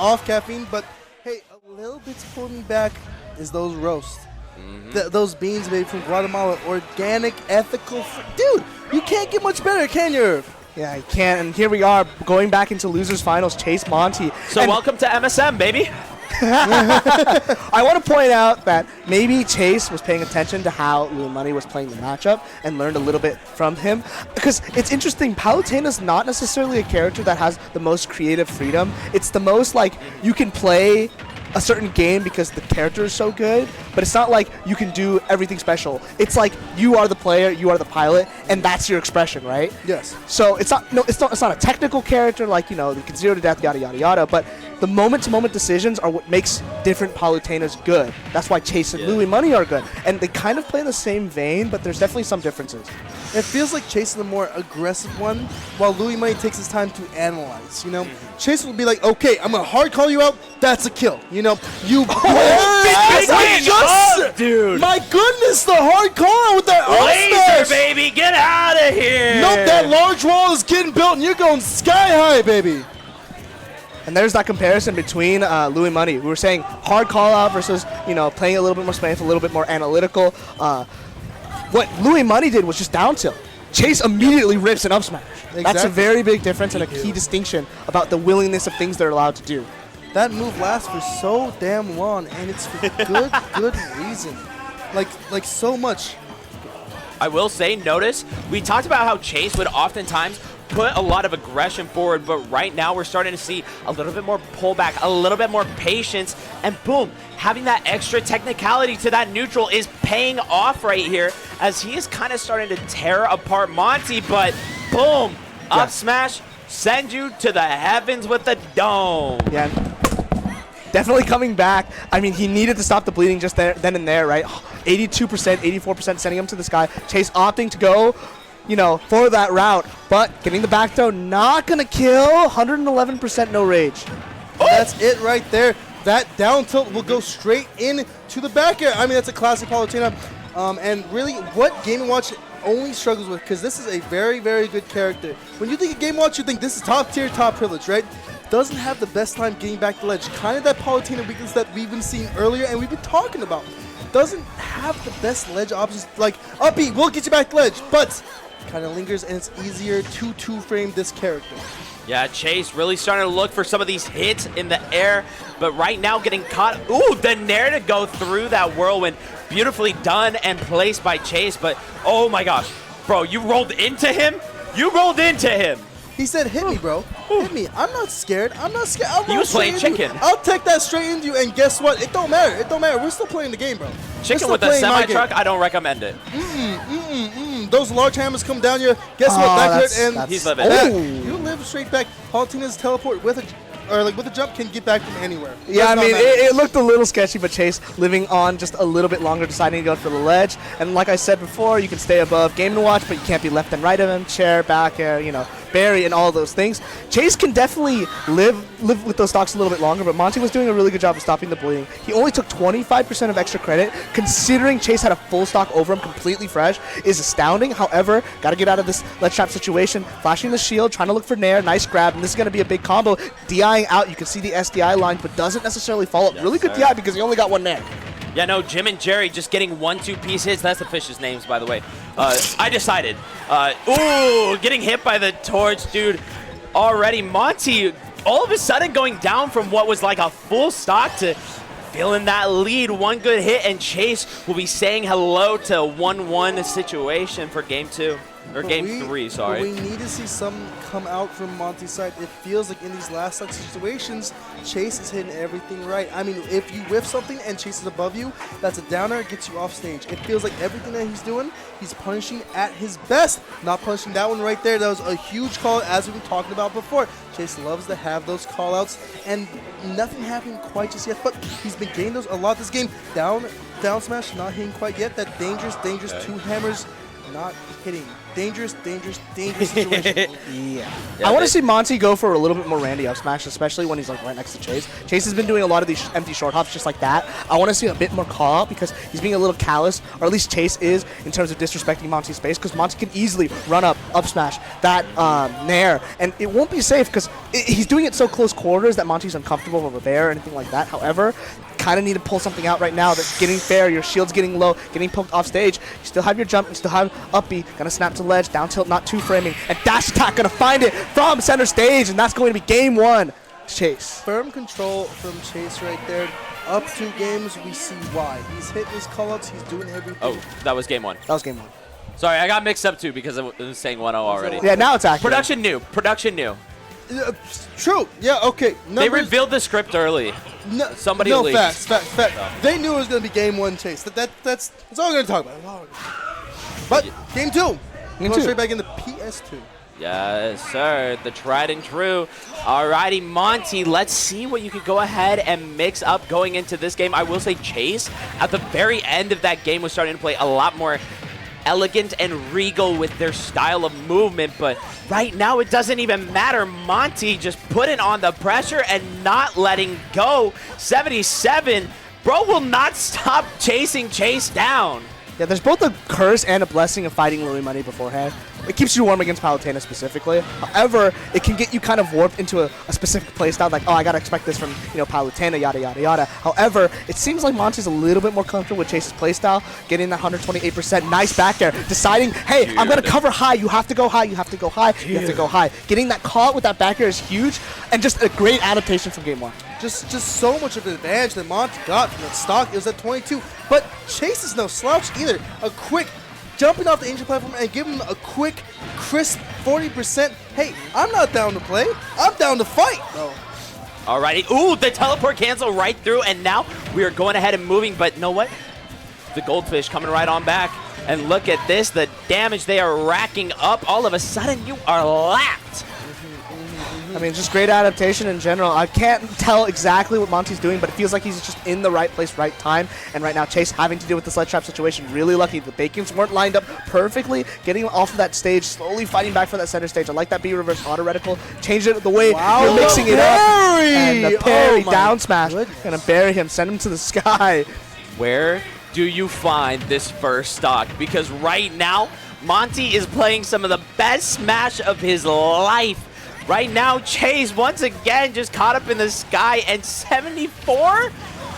off caffeine, but hey, a little bit's pulling me back is those roasts. Those beans, baby, from Guatemala, organic, ethical. Dude, you can't get much better, can you? Yeah, you can't. And here we are going back into losers finals. Chase, Monte. So welcome to MSM, baby. I want to point out that maybe Chase was paying attention to how Louis Money was playing the matchup and learned a little bit from him. Because it's interesting, Palutena's not necessarily a character that has the most creative freedom. It's the most like you can play a certain game because the character is so good, but it's not like you can do everything special. It's like you are the player, you are the pilot, and that's your expression, right? Yes. So it's not a technical character like, you can 0 to death, yada yada yada, but the moment-to-moment decisions are what makes different Palutenas good. That's why Chase and Louis Money are good. And they kind of play in the same vein, but there's definitely some differences. It feels like Chase is the more aggressive one, while Louis Money takes his time to analyze, Chase will be like, okay, I'm going to hard call you out. That's a kill. You dude. My goodness, the hard call out with that Laser, baby, get out of here. Nope, that large wall is getting built, and you're going sky high, baby. And there's that comparison between Louis Money. We were saying hard call out versus, playing a little bit more spamful, a little bit more analytical. What Louis Money did was just down tilt. Chase immediately rips an up smash. Exactly. That's a very big difference and a key distinction about the willingness of things they're allowed to do. That move lasts for so damn long, and it's for good reason. Like so much. I will say, notice, we talked about how Chase would oftentimes put a lot of aggression forward, but right now we're starting to see a little bit more pullback, a little bit more patience, and boom, having that extra technicality to that neutral is paying off right here as he is kind of starting to tear apart Monte, but boom, up smash, send you to the heavens with the dome. Yeah. Definitely coming back. I mean, he needed to stop the bleeding just then and there, right? 82%, 84% sending him to the sky. Chase opting to go, for that route, but getting the back throw, not going to kill. 111% no rage. Oh! That's it right there. That down tilt will go straight in to the back air. I mean, that's a classic Palutena. And really, what Game & Watch only struggles with, because this is a very, very good character. When you think of Game & Watch, you think this is top tier, top privilege, right? Doesn't have the best time getting back the ledge. Kind of that Palutena weakness that we've been seeing earlier and we've been talking about. Doesn't have the best ledge options. Like, up B will get you back the ledge, but kind of lingers and it's easier to two-frame this character. Yeah, Chase really starting to look for some of these hits in the air, but right now getting caught. Ooh, the nair to go through that whirlwind. Beautifully done and placed by Chase, but oh my gosh. Bro, you rolled into him? You rolled into him. He said, hit me, bro. Hit me. I'm not scared. He was playing chicken. I'll take that straight into you, and guess what? It don't matter. It don't matter. We're still playing the game, bro. Chicken with a semi-truck, I don't recommend it. Those large hammers come down here. Guess what? That he's living. You live straight back. Palutena's teleport with a jump can get back from anywhere. Yeah, I mean, it looked a little sketchy, but Chase living on just a little bit longer, deciding to go for the ledge. And like I said before, you can stay above Game & Watch, but you can't be left and right of him. Chair, back air, Barry, and all those things. Chase can definitely live with those stocks a little bit longer, but Monte was doing a really good job of stopping the bleeding. He only took 25% of extra credit, considering Chase had a full stock over him, completely fresh, is astounding. However, got to get out of this ledge trap situation. Flashing the shield, trying to look for nair, nice grab, and this is going to be a big combo. DIing out, you can see the SDI line, but doesn't necessarily follow up. Really good DI because he only got one nair. Yeah, no, Jim and Jerry just getting 1-2 piece hits. That's the fish's names, by the way. I decided. Ooh, getting hit by the torch, dude. Already, Monte, all of a sudden going down from what was like a full stock to feeling that lead. One good hit, and Chase will be saying hello to a 1-1 situation for game 2. Or game 3, sorry. We need to see some come out from Monte's side. It feels like in these last situations, Chase is hitting everything right. I mean, if you whiff something and Chase is above you, that's a downer, it gets you off stage. It feels like everything that he's doing, he's punishing at his best. Not punishing that one right there. That was a huge call, as we've been talking about before. Chase loves to have those call-outs, and nothing happened quite just yet, but he's been getting those a lot this game. Down smash, not hitting quite yet. That dangerous two hammers. not hitting. Dangerous situation. Yeah. I want to see Monte go for a little bit more Randy up smash, especially when he's like right next to Chase. Chase has been doing a lot of these empty short hops just like that. I want to see a bit more call out because he's being a little callous, or at least Chase is, in terms of disrespecting Monte's space, because Monte can easily run up smash that Nair, and it won't be safe because he's doing it so close quarters that Monte's uncomfortable over there or anything like that. However, kind of need to pull something out right now that's getting fair. Your shield's getting low, getting poked off stage. You still have your jump, you still have up B, gonna snap to ledge, down tilt, not two framing, and dash attack gonna find it from center stage, and that's going to be game one. Chase. Firm control from Chase right there. Up 2 games, we see why. He's hitting his call-ups, he's doing everything. Oh, that was game 1. That was game 1. Sorry, I got mixed up too because I was saying 1-0 already. Yeah, now it's accurate. Production new. True. Yeah. Okay. They revealed the script early. No, Somebody no leaked. facts. They knew it was going to be game 1 Chase. That's all we're going to talk about. But game 2. Going straight back into PS2. Yes, sir. The tried and true. Alrighty, Monte, let's see what you could go ahead and mix up going into this game. I will say Chase, at the very end of that game, was starting to play a lot more elegant and regal with their style of movement, but right now it doesn't even matter. Monte just putting on the pressure and not letting go. 77, bro will not stop chasing Chase down. Yeah, there's both a curse and a blessing of fighting Louis Money beforehand. It keeps you warm against Palutena specifically. However, it can get you kind of warped into a specific playstyle, like, oh, I gotta expect this from, Palutena, yada, yada, yada. However, it seems like Monte's a little bit more comfortable with Chase's playstyle, getting that 128%, nice back air, deciding, hey, I'm gonna cover high, you have to go high, you have to go high, you have to go high. Getting that call out with that back air is huge, and just a great adaptation from game 1. Just so much of an advantage that Monte got from that stock. It was at 22, but Chase is no slouch either. A quick jumping off the Angel platform and giving him a quick, crisp 40%. Hey, I'm not down to play. I'm down to fight, bro. Alrighty. Ooh, the teleport cancel right through, and now we are going ahead and moving, but you know what? The goldfish coming right on back. And look at this, the damage they are racking up. All of a sudden, you are lapped. I mean, just great adaptation in general. I can't tell exactly what Monte's doing, but it feels like he's just in the right place, right time. And right now, Chase having to deal with the sledge trap situation, really lucky. The Bacons weren't lined up perfectly, getting off of that stage, slowly fighting back for that center stage. I like that B reverse auto reticle. Change it the way you're mixing it up. And the parry down smash. Gonna bury him, send him to the sky. Where do you find this first stock? Because right now, Monte is playing some of the best Smash of his life. Right now, Chase once again just caught up in the sky, and 74?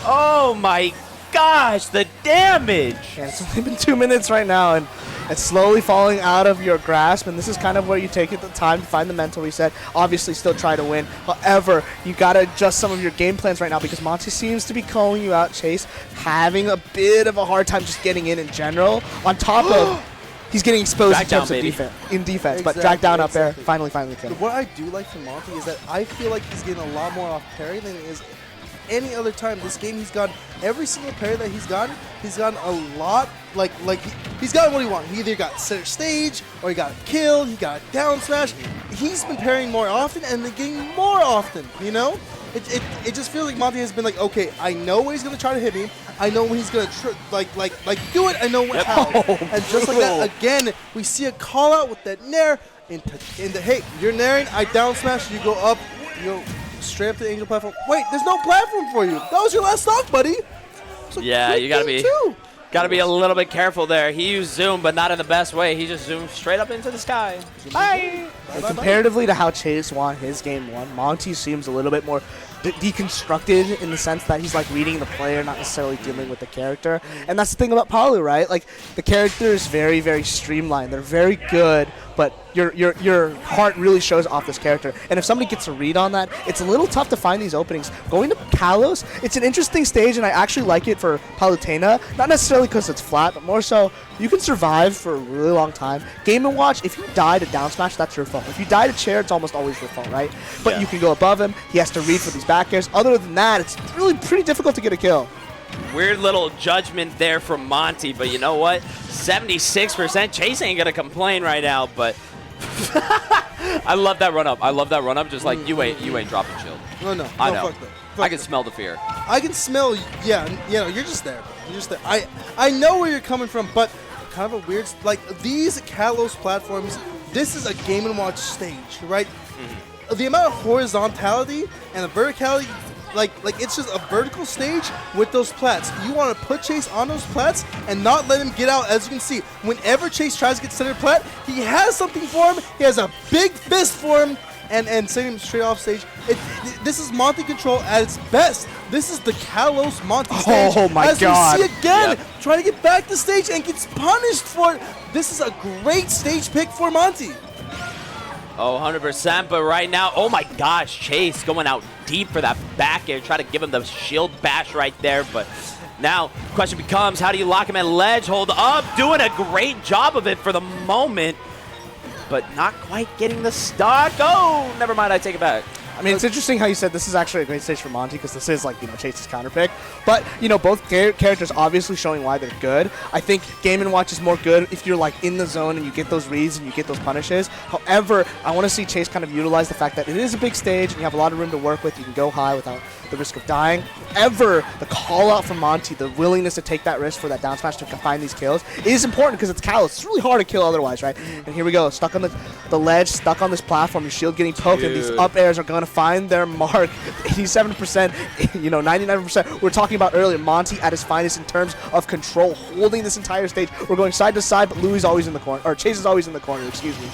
Oh my gosh, the damage! And it's only been 2 minutes right now, and it's slowly falling out of your grasp, and this is kind of where you take the time to find the mental reset. Obviously, still try to win. However, you got to adjust some of your game plans right now because Monte seems to be calling you out. Chase having a bit of a hard time just getting in general, on top of... He's getting exposed in terms of defense, exactly, but dragged down up there, finally killed. What I do like from Monte is that I feel like he's getting a lot more off parry than he is any other time. This game, he's gotten every single parry that he's gotten a lot, he's gotten what he wanted. He either got center stage, or he got killed, he got down smash. He's been parrying more often, and they're getting more often, It just feels like Monte has been like, okay, I know when he's going to try to hit me. I know when he's going to do it. I know how. And just like that, again, we see a call out with that nair into hey, you're nairing, I down smash, you go up, you go straight up to the Angel platform. Wait, there's no platform for you. That was your last stock, buddy. So yeah, you got to be a little bit careful there. He used zoom, but not in the best way. He just zoomed straight up into the sky. Bye. Comparatively to how Chase won his game 1, Monte seems a little bit more deconstructed in the sense that he's like reading the player, not necessarily dealing with the character. And that's the thing about Palu, right? Like, the character is very, very streamlined. They're very good, but your heart really shows off this character. And if somebody gets a read on that, it's a little tough to find these openings. Going to Kalos, it's an interesting stage, and I actually like it for Palutena. Not necessarily because it's flat, but more so you can survive for a really long time. Game & Watch, if you die to down smash, that's your fault. If you die to chair, it's almost always your fault, right? But you can go above him. He has to read for these back airs. Other than that, it's really pretty difficult to get a kill. Weird little judgment there from Monte, but you know what? 76%. Chase ain't going to complain right now, but I love that run up. Just like you ain't dropping shield. No. I know. Fuck that. I can smell the fear. I can smell, you're just there. You're just there. I know where you're coming from, but kind of a weird, like these Kalos platforms, this is a Game & Watch stage, right? The amount of horizontality and the verticality, like it's just a vertical stage with those plats. You want to put Chase on those plats and not let him get out. As you can see, whenever Chase tries to get center plat, he has something for him. He has a big fist for him and sending him straight off stage. This is Monte control at its best. This is the Kalos Monte stage. Oh my God. As we see again, trying to get back to stage and gets punished for it. This is a great stage pick for Monte. Oh, 100%, but right now, oh my gosh, Chase going out deep for that back air, try to give him the shield bash right there, but now question becomes, how do you lock him at ledge? Hold up, doing a great job of it for the moment, but not quite getting the stock. Oh, never mind, I take it back. I mean, it's interesting how you said this is actually a great stage for Monte because this is like, Chase's counter pick. But, both characters obviously showing why they're good. I think Game & Watch is more good if you're like in the zone and you get those reads and you get those punishes. However, I want to see Chase kind of utilize the fact that it is a big stage and you have a lot of room to work with. You can go high without the risk of dying. However, the call out from Monte, the willingness to take that risk for that down smash to find these kills is important because it's Kalos. It's really hard to kill otherwise, right? And here we go, stuck on the ledge, stuck on this platform, your shield getting poked, and these up airs are going to find their mark. 87%, 99%. We're talking about earlier, Monte at his finest in terms of control, holding this entire stage. We're going side to side, but Louis is always in the corner, or Chase is always in the corner, excuse me.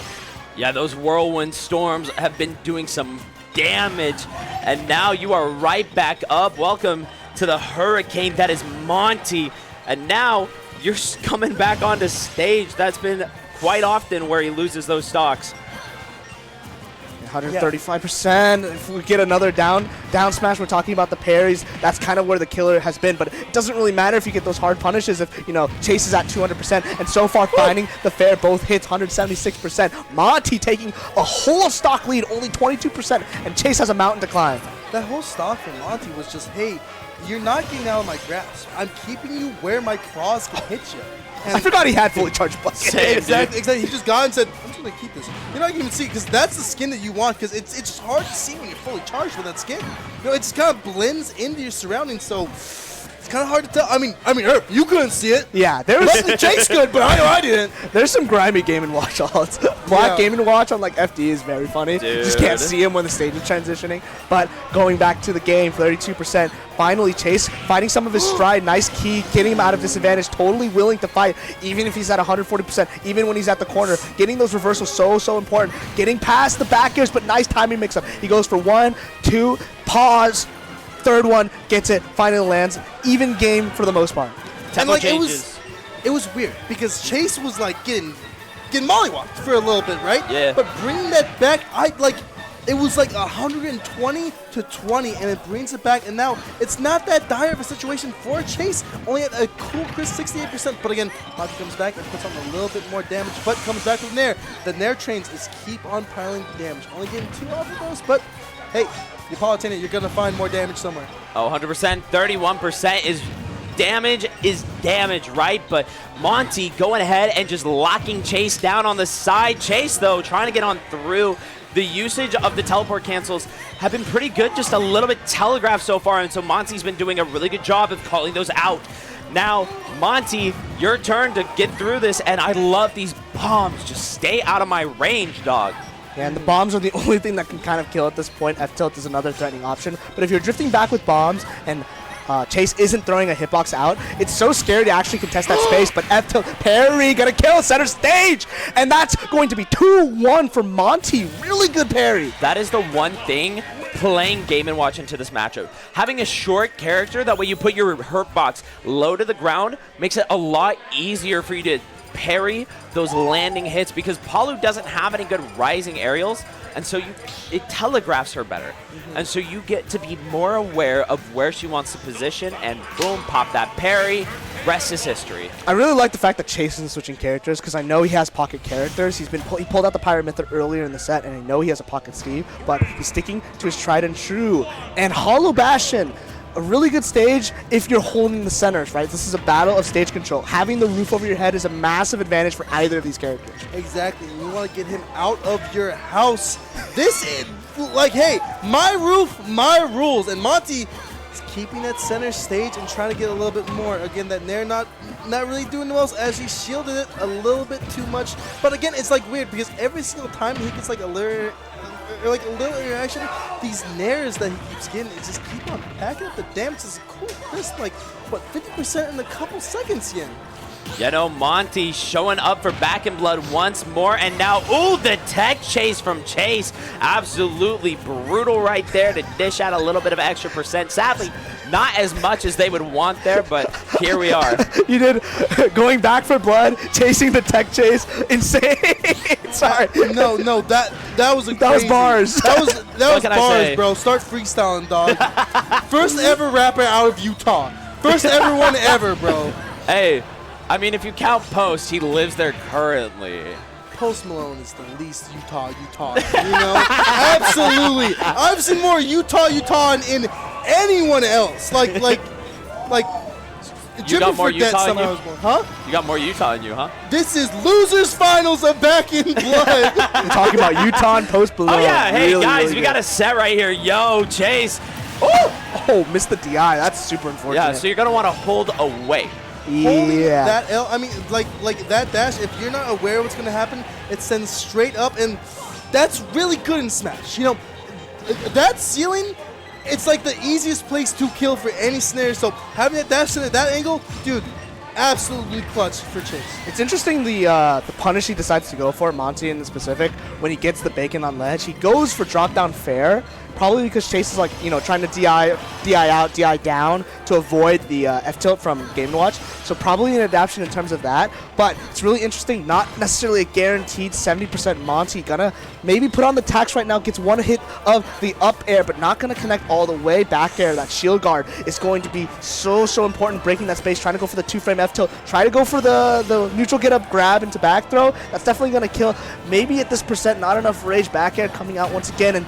Yeah, those whirlwind storms have been doing some damage, and now you are right back up. Welcome to the hurricane that is Monte, and now you're coming back onto stage. That's been quite often where he loses those stocks. 135%. If we get another down smash, we're talking about the parries. That's kind of where the killer has been. But it doesn't really matter if you get those hard punishes if, Chase is at 200%. And so far, finding the fair both hits 176%. Monte taking a whole stock lead, only 22%. And Chase has a mountain to climb. That whole stock from Monte was just, hey, you're not getting out of my grasp. I'm keeping you where my claws can hit you. And I forgot he had fully charged bucket. Exactly. He just got and said, I'm just going to keep this. You're not even see because that's the skin that you want because it's just hard to see when you're fully charged with that skin. It just kind of blends into your surroundings, so it's kind of hard to tell. I mean, Herb, you couldn't see it. Yeah, there was Chase good, but I know I didn't. There's some grimy Game & Watch odds. Black Game & Watch on like FD is very funny. Dude. You just can't see him when the stage is transitioning. But going back to the game, 32%. Finally, Chase finding some of his stride. Nice key, getting him out of disadvantage. Totally willing to fight, even if he's at 140%, even when he's at the corner. Getting those reversals so important. Getting past the back airs, but nice timing mix-up. He goes for 1, 2, pause. Third one, gets it, finally lands. Even game for the most part. And like it was weird because Chase was like getting mollywopped for a little bit, right? Yeah. But bringing that back, it was like 120 to 20, and it brings it back, and now it's not that dire of a situation for Chase. Only at a cool crisp 68%, but again, Monte comes back and puts on a little bit more damage, but comes back with Nair. The Nair trains is keep on piling damage. Only getting 2 off of those, but hey, you Palutena, you're gonna find more damage somewhere. Oh, 100%, 31% is damage, right? But Monte going ahead and just locking Chase down on the side. Chase, though, trying to get on through. The usage of the teleport cancels have been pretty good, just a little bit telegraphed so far, and so Monte's been doing a really good job of calling those out. Now, Monte, your turn to get through this, and I love these bombs. Just stay out of my range, dog. Yeah, and the bombs are the only thing that can kind of kill at this point. F-tilt is another threatening option. But if you're drifting back with bombs and Chase isn't throwing a hitbox out, it's so scary to actually contest that space. But F-tilt, parry, gonna kill center stage! And that's going to be 2-1 for Monte. Really good parry. That is the one thing playing Game & Watch into this matchup. Having a short character, that way you put your hurt box low to the ground, makes it a lot easier for you to parry those landing hits because Palu doesn't have any good rising aerials, and so it telegraphs her better. And so you get to be more aware of where she wants to position, and boom, pop that parry. Rest is history. I really like the fact that Chase isn't switching characters because I know he has pocket characters. He pulled out the Pirate Mythic earlier in the set, and I know he has a pocket Steve, but he's sticking to his tried and true. And Hollow Bastion, a really good stage if you're holding the centers, right? This is a battle of stage control. Having the roof over your head is a massive advantage for either of these characters. Exactly. You want to get him out of your house. This is like, hey, my roof, my rules. And Monte, It's keeping that center stage and trying to get a little bit more. Again, that Nair not really doing the most as he shielded it a little bit too much. But again, it's like weird because every single time he gets like a little interaction, these Nairs that he keeps getting, it just keep on packing up the damage. It's cool. This like what 50% in a couple seconds, Yin. You know, Monte showing up for Back in Blood once more, and now, ooh, the tech chase from Chase. Absolutely brutal right there to dish out a little bit of extra percent. Sadly, not as much as they would want there, but here we are. You did going back for blood, chasing the tech chase, insane. Sorry. No, that was a that was bars. That was What can I bars, say? bro. Start freestyling, dog. First ever rapper out of Utah. First ever one ever, bro. Hey, I mean, if you count Post, he lives there currently. Post Malone is the least Utah, you know? Absolutely. I've seen more Utah in anyone else. Like You got more forget Utah in somehow you? I was born. Huh? You got more Utah in you, huh? This is losers finals of Back in Blood. We're talking about Utah and Post Malone. Oh, yeah. Hey, Really, guys, really we good. got a set right here. Yo, Chase. Oh, missed the DI. That's super unfortunate. Yeah, so you're going to want to hold away. Holding Yeah. that L, I mean, like that dash, if you're not aware of what's going to happen, it sends straight up, and that's really good in Smash. You know, that ceiling, it's like the easiest place to kill for any snare, so having that dash in at that angle, dude, absolutely clutch for Chase. It's interesting the punish he decides to go for, Monte in the specific, when he gets the bacon on ledge. He goes for drop down fair, probably because Chase is like, you know, trying to DI out, DI down to avoid the F tilt from Game & Watch. So probably an adaptation in terms of that. But it's really interesting, not necessarily a guaranteed 70% Monte. Gonna maybe put on the tax right now, gets one hit of the up air, but not gonna connect all the way. Back air, that shield guard is going to be so important, breaking that space, trying to go for the 2-frame F tilt, try to go for the neutral get up grab into back throw. That's definitely gonna kill. Maybe at this percent, not enough rage. Back air coming out once again, and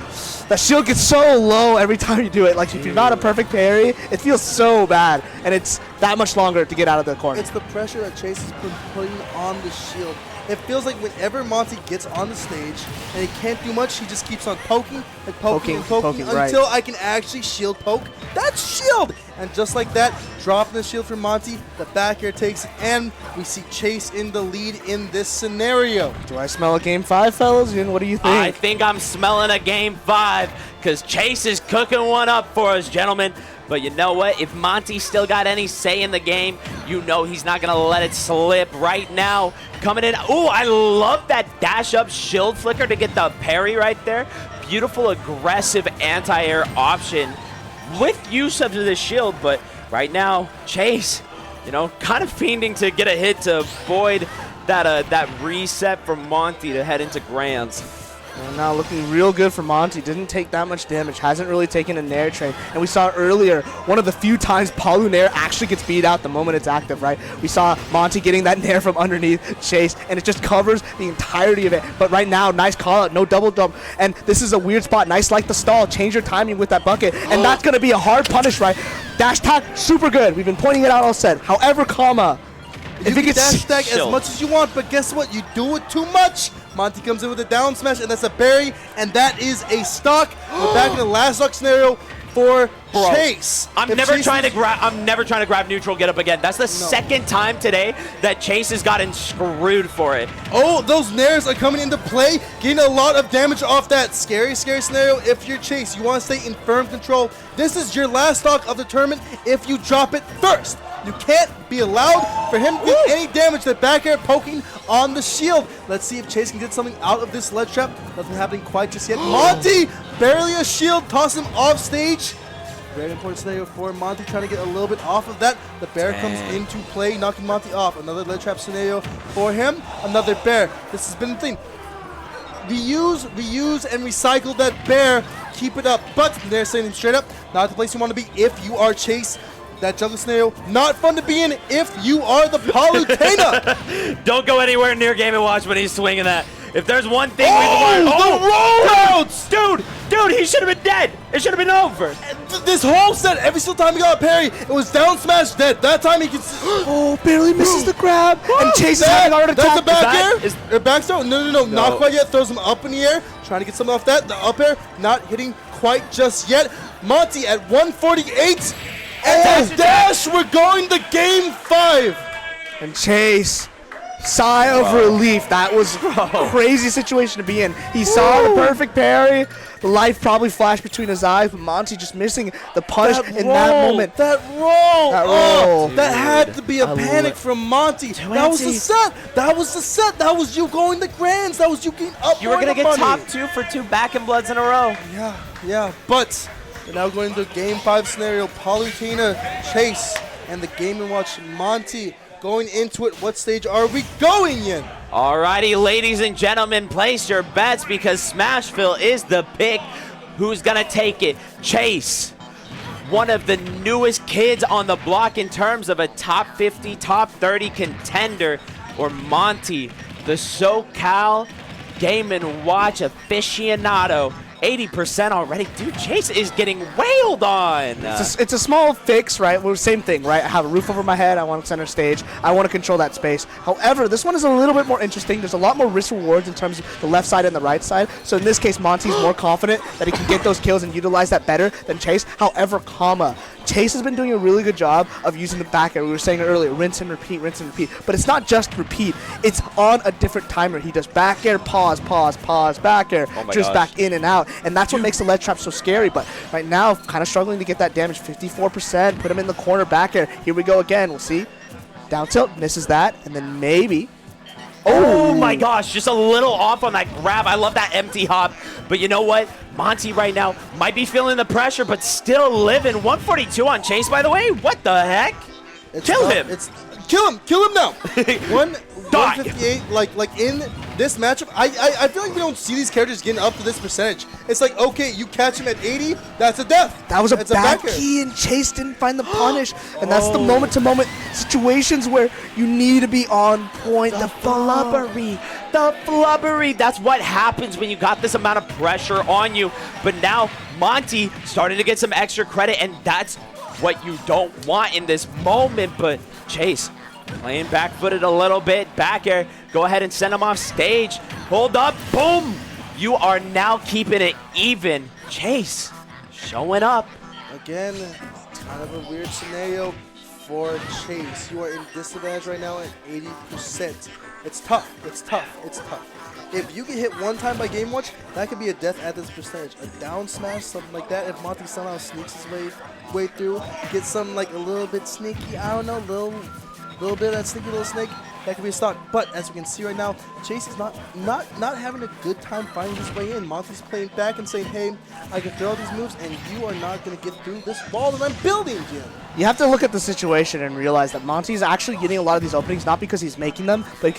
that shield gets so low every time you do it. Like, if you're not a perfect parry, it feels so bad, and it's that much longer to get out of the corner. It's the pressure that Chase has been putting on the shield. It feels like whenever Monte gets on the stage and he can't do much, he just keeps on poking Poking, until right. I can actually shield poke that shield. And just like that, dropping the shield from Monte, the back air takes it, and we see Chase in the lead in this scenario. Do I smell a game 5, fellas? And what do you think? I think I'm smelling a game 5 because Chase is cooking one up for us, gentlemen. But you know what? If Monte still got any say in the game, you know he's not going to let it slip right now. Coming in. Ooh, I love that dash up shield flicker to get the parry right there. Beautiful, aggressive anti-air option with use of the shield. But right now, Chase, you know, kind of fiending to get a hit to avoid that reset from Monte to head into Grands. And now looking real good for Monte. Didn't take that much damage. Hasn't really taken a Nair train. And we saw earlier, one of the few times Palu Nair actually gets beat out the moment it's active, right? We saw Monte getting that Nair from underneath Chase, and it just covers the entirety of it. But right now, nice call out, no double jump. And this is a weird spot. Nice like the stall. Change your timing with that bucket. And that's going to be a hard punish, right? Dash attack, super good. We've been pointing it out all set. However, comma. You can dash attack as much as you want, but guess what? You do it too much. Monte comes in with a down smash, and that's a berry, and that is a stock. We're back in the last stock scenario for Chase. I'm never trying to grab neutral get up again. That's the second time today that Chase has gotten screwed for it. Oh, those Nairs are coming into play, getting a lot of damage off that scary scenario. If you're Chase, you want to stay in firm control. This is your last stock of the tournament if you drop it first. You can't be allowed for him to get any damage. The back air poking on the shield. Let's see if Chase can get something out of this ledge trap. Nothing happening quite just yet. Monte, barely a shield, toss him off stage. Very important scenario for Monte, trying to get a little bit off of that. The bear comes into play, knocking Monte off. Another ledge trap scenario for him. Another bear. This has been the thing. Reuse, and recycle that bear. Keep it up. But they're saying straight up, not the place you want to be if you are Chase. That jungle scenario, not fun to be in if you are the Palutena. Don't go anywhere near Game & Watch when he's swinging that. If there's one thing the roll outs! Dude, he should have been dead. It should have been over. This whole set, every single time he got a parry, it was down smash dead. That time he could. Oh, barely misses the grab. And Chase is having a heart attack. That's the back that- air? Back throw? No, not quite yet. Throws him up in the air. Trying to get something off that. The up air not hitting quite just yet. Monte at 148. And dash, we're going to game 5. And Chase, sigh of relief. That was a crazy situation to be in. He saw the perfect parry. The life probably flashed between his eyes, but Monte just missing the punish in that moment. That roll. That that had to be a panic from Monte. That was the set. That was the set. That was you going the grands. That was you getting up. You were going to get top 2 for 2 back and bloods in a row. Yeah. But we're now going to game 5 scenario. Palutena, Chase, and the Game & Watch Monte. Going into it, what stage are we going in? Alrighty, ladies and gentlemen, place your bets because Smashville is the pick. Who's gonna take it? Chase, one of the newest kids on the block in terms of a top 50, top 30 contender, or Monte, the SoCal Game & Watch aficionado. 80% already. Dude, Chase is getting wailed on. It's a small fix, right? Well, same thing, right? I have a roof over my head. I want center stage. I want to control that space. However, this one is a little bit more interesting. There's a lot more risk rewards in terms of the left side and the right side. So in this case, Monte's more confident that he can get those kills and utilize that better than Chase. However, Chase has been doing a really good job of using the back air. We were saying it earlier, rinse and repeat. But it's not just repeat. It's on a different timer. He does back air, pause, back air, just back in and out. And that's what makes the ledge trap so scary. But right now, kind of struggling to get that damage. 54%, put him in the corner, back air. Here we go again, we'll see. Down tilt, misses that, and then maybe. Oh my gosh, just a little off on that grab. I love that empty hop. But you know what? Monte right now might be feeling the pressure, but still living. 142 on Chase, by the way. What the heck? Kill him. Kill him now. 158, like in this matchup, I feel like we don't see these characters getting up to this percentage. It's like, okay, you catch him at 80, that's a death. That was a bad key, and Chase didn't find the punish. And that's the moment-to-moment situations where you need to be on point. The flubbery. That's what happens when you got this amount of pressure on you. But now Monte starting to get some extra credit, and that's what you don't want in this moment. But Chase playing back-footed a little bit. Back air. Go ahead and send him off stage. Hold up. Boom. You are now keeping it even. Chase showing up. Again, kind of a weird scenario for Chase. You are in disadvantage right now at 80%. It's tough. If you get hit one time by Game Watch, that could be a death at this percentage. A down smash, something like that. If Monte somehow sneaks his way through, gets something like a little bit sneaky, I don't know, little bit of that sneaky little snake, that could be a stock. But as we can see right now, Chase is not having a good time finding his way in. Monte's playing back and saying, hey, I can throw these moves and you are not going to get through this wall that I'm building, Jim. You have to look at the situation and realize that Monte's actually getting a lot of these openings, not because he's making them, but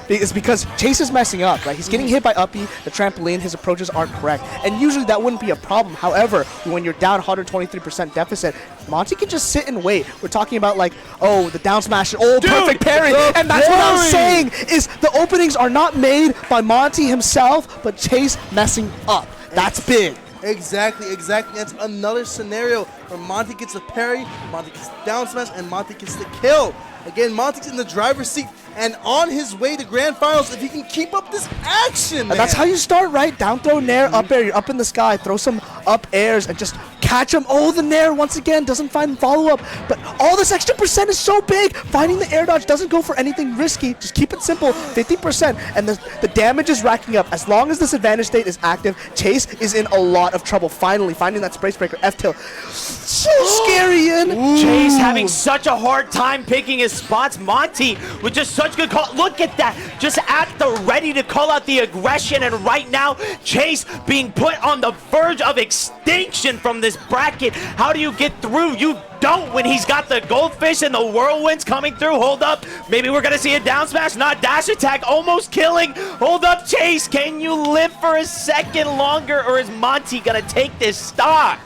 it's because Chase is messing up, right? He's getting hit by uppy, the trampoline, his approaches aren't correct. And usually that wouldn't be a problem. However, when you're down 123% deficit, Monte can just sit and wait. We're talking about like, oh, the down smash, perfect parry. And that's what I'm saying, is the openings are not made by Monte himself, but Chase messing up. That's big. Exactly. That's another scenario where Monte gets a parry, Monte gets the down smash, and Monte gets the kill. Again, Monte's in the driver's seat and on his way to grand finals if he can keep up this action, man. And that's how you start, right? Down throw, nair, up air. You're up in the sky. Throw some up airs and just catch him. Oh, the nair once again doesn't find follow-up. But all this extra percent is so big. Finding the air dodge doesn't go for anything risky. Just keep it simple, 50%. And the damage is racking up. As long as this advantage state is active, Chase is in a lot of trouble. Finally, finding that space breaker, F-tilt. So scary, Ian. Chase having such a hard time picking his spots. Monte with just such good call. Look at that. Just at the ready to call out the aggression. And right now, Chase being put on the verge of extinction from this bracket. How do you get through? You don't when he's got the goldfish and the whirlwinds coming through. Hold up. Maybe we're going to see a down smash, not dash attack. Almost killing. Hold up, Chase. Can you live for a second longer, or is Monte going to take this stock?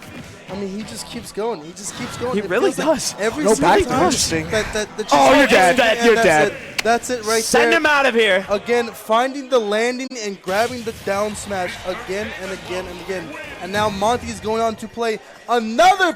I mean, he just keeps going. He really does. Every No single back time interesting. oh, you're dead. You're dead. That's it right there. Send him out of here. Again, finding the landing and grabbing the down smash again and again and again. And now Monte is going on to play another